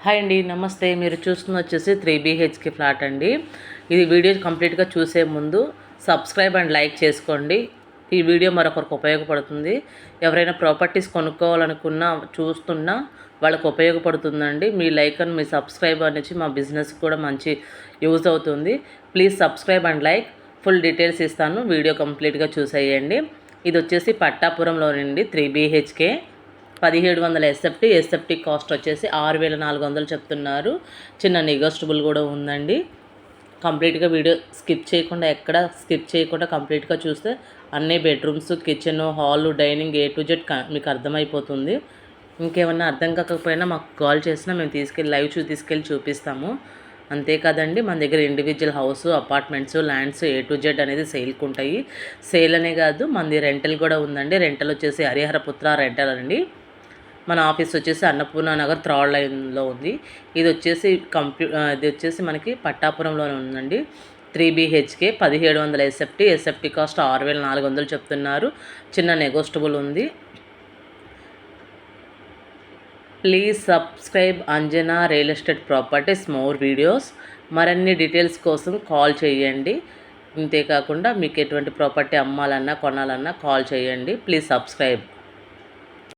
Hi అండి, నమస్తే. మీరు చూస్తున్న వచ్చేసి 3 BHK ఫ్లాట్ అండి. ఇది వీడియో కంప్లీట్గా చూసే ముందు సబ్స్క్రైబ్ అండ్ లైక్ చేసుకోండి. ఈ వీడియో మరొకరికి ఉపయోగపడుతుంది. ఎవరైనా ప్రాపర్టీస్ కొనుక్కోవాలనుకున్నా చూస్తున్నా వాళ్ళకు ఉపయోగపడుతుందండి. మీ లైక్ అండ్ మీ సబ్స్క్రైబ్ అనేది మా బిజినెస్ కూడా మంచి యూజ్ అవుతుంది. Please subscribe and like. Full details ఇస్తాను, వీడియో కంప్లీట్గా చూసేయండి. ఇది వచ్చేసి పట్టాపురంలోనండి 3 BHK 1700 ఎస్ఎఫ్టీ కాస్ట్ వచ్చేసి 6400 చెప్తున్నారు. చిన్న నెగోషియబుల్ కూడా ఉందండి. కంప్లీట్గా వీడియో స్కిప్ చేయకుండా కంప్లీట్గా చూస్తే అన్ని bedrooms, kitchen, hall, dining A to Z మీకు అర్థమైపోతుంది. ఇంకేమన్నా అర్థం కాకపోయినా మాకు కాల్ చేసినా మేము లైవ్ తీసుకెళ్ళి చూపిస్తాము. అంతే కదండి, మన దగ్గర individual house, apartments, lands A to Z అనేది సేల్కి ఉంటాయి. సేల్ అనే కాదు, మనది రెంటల్ కూడా ఉందండి. రెంటల్ వచ్చేసి హరిహరపుత్ర రెంటల్ అండి. మన ఆఫీస్ వచ్చేసి అన్నపూర్ణ నగర్ 3rd లైన్లో ఉంది. ఇది వచ్చేసి మనకి పట్టాపురంలోనే ఉందండి. 3 BHK 1700 ఎస్ఎఫ్టీ కాస్ట్ 6400 చెప్తున్నారు. చిన్న నెగోషియబుల్ ఉంది. Please subscribe Anjana real estate properties more videos. మరిన్ని డీటెయిల్స్ కోసం కాల్ చేయండి. ఇంతేకాకుండా మీకు ఎటువంటి ప్రాపర్టీ అమ్మాలన్నా కొనాలన్నా కాల్ చేయండి. Please subscribe.